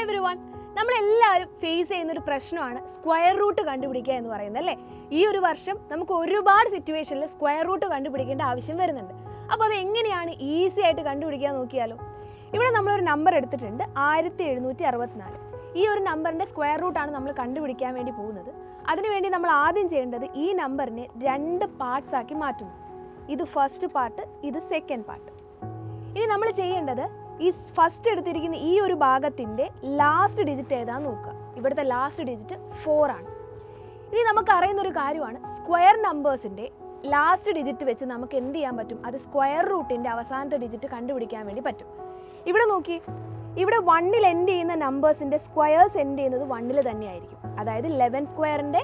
Hi everyone, നമ്മളെല്ലാവരും face ചെയ്യുന്ന ഒരു പ്രശ്നമാണ് സ്ക്വയർ റൂട്ട് കണ്ടുപിടിക്കുക എന്ന് പറയുന്നത് അല്ലേ. ഈ ഒരു വർഷം നമുക്ക് ഒരുപാട് സിറ്റുവേഷനിൽ സ്ക്വയർ റൂട്ട് കണ്ടുപിടിക്കേണ്ട ആവശ്യം വരുന്നുണ്ട്. അപ്പോൾ അത് എങ്ങനെയാണ് ഈസി ആയിട്ട് കണ്ടുപിടിക്കാൻ നോക്കിയാലോ. ഇവിടെ നമ്മളൊരു നമ്പർ എടുത്തിട്ടുണ്ട് 1764. ഈ ഒരു നമ്പറിൻ്റെ സ്ക്വയർ റൂട്ടാണ് നമ്മൾ കണ്ടുപിടിക്കാൻ വേണ്ടി പോകുന്നത്. അതിനുവേണ്ടി നമ്മൾ ആദ്യം ചെയ്യേണ്ടത് ഈ നമ്പറിനെ 2 പാർട്സ് ആക്കി മാറ്റുന്നു. ഇത് ഫസ്റ്റ് പാർട്ട്, ഇത് സെക്കൻഡ് പാർട്ട്. ഇനി നമ്മൾ ചെയ്യേണ്ടത് ഈ ഫസ്റ്റ് എടുത്തിരിക്കുന്ന ഈ ഒരു ഭാഗത്തിൻ്റെ ലാസ്റ്റ് ഡിജിറ്റ് ഏതാന്ന് നോക്കുക. ഇവിടുത്തെ ലാസ്റ്റ് ഡിജിറ്റ് 4 ആണ്. ഇനി നമുക്ക് അറിയുന്നൊരു കാര്യമാണ്, സ്ക്വയർ നമ്പേഴ്സിൻ്റെ ലാസ്റ്റ് ഡിജിറ്റ് വെച്ച് നമുക്ക് എന്ത് ചെയ്യാൻ പറ്റും, അത് സ്ക്വയർ റൂട്ടിൻ്റെ അവസാനത്തെ ഡിജിറ്റ് കണ്ടുപിടിക്കാൻ വേണ്ടി പറ്റും. ഇവിടെ നോക്കി, ഇവിടെ 1-ൽ എൻഡ് ചെയ്യുന്ന നമ്പേഴ്സിൻ്റെ സ്ക്വയേഴ്സ് എൻഡ് ചെയ്യുന്നത് 1-ൽ തന്നെയായിരിക്കും. അതായത് 11 സ്ക്വയറിൻ്റെ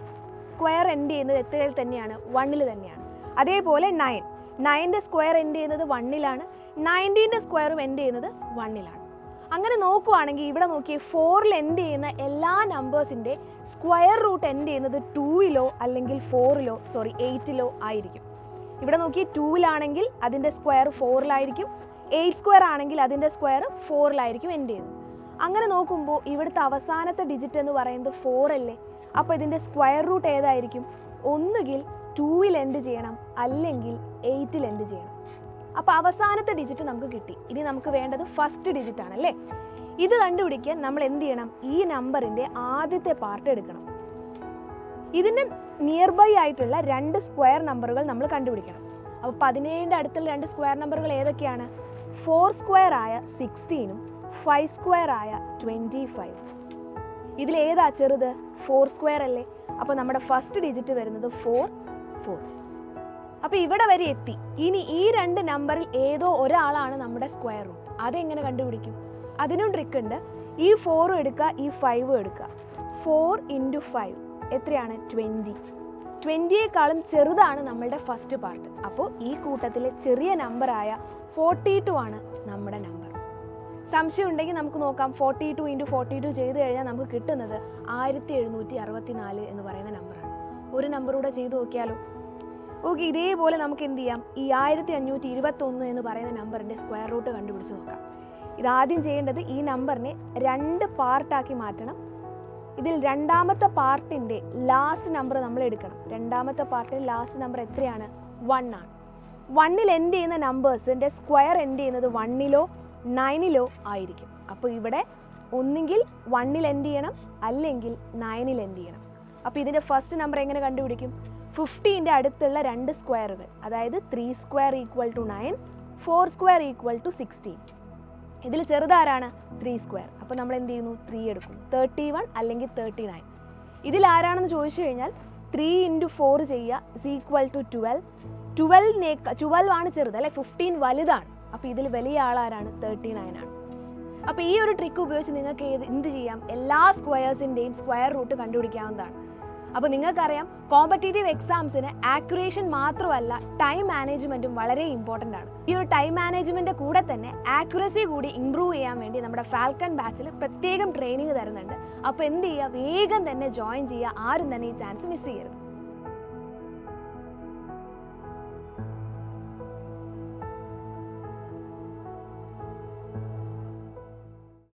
സ്ക്വയർ എൻഡ് ചെയ്യുന്നത് എത്രയിൽ തന്നെയാണ്, 1-ൽ തന്നെയാണ്. അതേപോലെ 9ൻ്റെ സ്ക്വയർ എൻഡ് ചെയ്യുന്നത് 1-ലാണ്, 19ൻ്റെ സ്ക്വയറും എൻഡ് ചെയ്യുന്നത് 1-ലാണ്. അങ്ങനെ നോക്കുവാണെങ്കിൽ ഇവിടെ നോക്കിയേ, 4-ൽ എൻഡ് ചെയ്യുന്ന എല്ലാ നമ്പേഴ്സിൻ്റെ സ്ക്വയർ റൂട്ട് എൻഡ് ചെയ്യുന്നത് 2-ലോ അല്ലെങ്കിൽ 8-ലോ ആയിരിക്കും. ഇവിടെ നോക്കി, 2-ലാണെങ്കിൽ അതിൻ്റെ സ്ക്വയർ 4-ലായിരിക്കും, 8 സ്ക്വയർ ആണെങ്കിൽ അതിൻ്റെ സ്ക്വയർ 4-ലായിരിക്കും എൻഡ് ചെയ്യുന്നത്. അങ്ങനെ നോക്കുമ്പോൾ ഇവിടുത്തെ അവസാനത്തെ ഡിജിറ്റ് എന്ന് പറയുന്നത് 4 അല്ലേ. അപ്പോൾ ഇതിൻ്റെ സ്ക്വയർ റൂട്ട് ഏതായിരിക്കും, ഒന്നുകിൽ 2-ൽ എൻഡ് ചെയ്യണം അല്ലെങ്കിൽ 8-ൽ എൻഡ് ചെയ്യണം. അപ്പോൾ അവസാനത്തെ ഡിജിറ്റ് നമുക്ക് കിട്ടി. ഇനി നമുക്ക് വേണ്ടത് ഫസ്റ്റ് ഡിജിറ്റ് ആണല്ലേ. ഇത് കണ്ടുപിടിക്കാൻ നമ്മൾ എന്ത് ചെയ്യണം, ഈ നമ്പറിൻ്റെ ആദ്യത്തെ പാർട്ട് എടുക്കണം. ഇതിൻ്റെ നിയർ ബൈ ആയിട്ടുള്ള 2 സ്ക്വയർ നമ്പറുകൾ നമ്മൾ കണ്ടുപിടിക്കണം. അപ്പോൾ 17ൻ്റെ അടുത്തുള്ള 2 സ്ക്വയർ നമ്പറുകൾ ഏതൊക്കെയാണ്, 4 സ്ക്വയർ ആയ 16ഉം 5 സ്ക്വയർ ആയ 25. ഇതിലേതാ ചെറുത്, 4 സ്ക്വയർ അല്ലേ. അപ്പോൾ നമ്മുടെ ഫസ്റ്റ് ഡിജിറ്റ് വരുന്നത് 4. അപ്പോൾ ഇവിടെ വരെ എത്തി. ഇനി ഈ 2 നമ്പറിൽ ഏതോ ഒരാളാണ് നമ്മുടെ സ്ക്വയർ റൂട്ട്. അതെങ്ങനെ കണ്ടുപിടിക്കും, അതിനും ട്രിക്ക് ഉണ്ട്. ഈ 4 എടുക്കുക, ഈ 5 എടുക്കുക. 4 × 5 എത്രയാണ്, 20. 20യേക്കാളും ചെറുതാണ് നമ്മളുടെ ഫസ്റ്റ് പാർട്ട്. അപ്പോൾ ഈ കൂട്ടത്തിലെ ചെറിയ നമ്പറായ 42 ആണ് നമ്മുടെ നമ്പർ. സംശയം ഉണ്ടെങ്കിൽ നമുക്ക് നോക്കാം. 42 × 42 ചെയ്ത് കഴിഞ്ഞാൽ നമുക്ക് കിട്ടുന്നത് 1764 എന്ന് പറയുന്ന നമ്പറാണ്. ഒരു നമ്പർ കൂടെ ചെയ്ത് നോക്കിയാലോ. ഓക്കെ, ഇതേപോലെ നമുക്ക് എന്ത് ചെയ്യാം, ഈ 1521 എന്ന് പറയുന്ന നമ്പറിൻ്റെ സ്ക്വയർ റൂട്ട് കണ്ടുപിടിച്ച് നോക്കാം. ഇതാദ്യം ചെയ്യേണ്ടത് ഈ നമ്പറിനെ 2 പാർട്ടാക്കി മാറ്റണം. ഇതിൽ രണ്ടാമത്തെ പാർട്ടിൻ്റെ ലാസ്റ്റ് നമ്പർ നമ്മൾ എടുക്കണം. രണ്ടാമത്തെ പാർട്ടിൻ്റെ ലാസ്റ്റ് നമ്പർ എത്രയാണ്, 1 ആണ്. 1-ൽ എൻഡ് ചെയ്യുന്ന നമ്പേഴ്സിൻ്റെ സ്ക്വയർ എൻഡ് ചെയ്യുന്നത് 1-ലോ 9-ലോ ആയിരിക്കും. അപ്പോൾ ഇവിടെ ഒന്നുകിൽ 1-ൽ എൻഡ് ചെയ്യണം അല്ലെങ്കിൽ 9-ൽ എൻഡ് ചെയ്യണം. അപ്പോൾ ഇതിൻ്റെ ഫസ്റ്റ് നമ്പർ എങ്ങനെ കണ്ടുപിടിക്കും, 50ൻ്റെ അടുത്തുള്ള 2 സ്ക്വയറുകൾ, അതായത് 3 സ്ക്വയർ = 9, 4 സ്ക്വയർ = 16. ഇതിൽ ചെറുതാരാണ്, 3 സ്ക്വയർ. അപ്പോൾ നമ്മൾ എന്ത് ചെയ്യുന്നു, 3 എടുക്കും. 31 അല്ലെങ്കിൽ 39. ഇതിൽ ആരാണെന്ന് ചോദിച്ചു കഴിഞ്ഞാൽ 3 × 4 ചെയ്യുക, = 12. 12 ആണ് ചെറുത് അല്ലെ, 15 വലുതാണ്. അപ്പോൾ ഇതിൽ വലിയ ആളാരാണ്, 39 ആണ്. അപ്പോൾ ഈ ഒരു ട്രിക്ക് ഉപയോഗിച്ച് നിങ്ങൾക്ക് എന്ത് ചെയ്യാം, എല്ലാ സ്ക്വയേഴ്സിൻ്റെയും സ്ക്വയർ റൂട്ട് കണ്ടുപിടിക്കാവുന്നതാണ്. അപ്പോൾ നിങ്ങൾക്കറിയാം, കോമ്പറ്റേറ്റീവ് എക്സാംസിന് ആക്യുറേഷൻ മാത്രമല്ല ടൈം മാനേജ്മെൻറ്റും വളരെ ഇമ്പോർട്ടൻ്റ് ആണ്. ഈ ഒരു ടൈം മാനേജ്മെൻറ്റ് കൂടെ തന്നെ ആക്യുറസി കൂടി ഇമ്പ്രൂവ് ചെയ്യാൻ വേണ്ടി നമ്മുടെ ഫാൽക്കൺ ബാച്ചിൽ പ്രത്യേകം ട്രെയിനിങ് തരുന്നുണ്ട്. അപ്പോൾ എന്ത് ചെയ്യുക, വേഗം തന്നെ ജോയിൻ ചെയ്യുക. ആരും തന്നെ ഈ ചാൻസ് മിസ് ചെയ്യരുത്.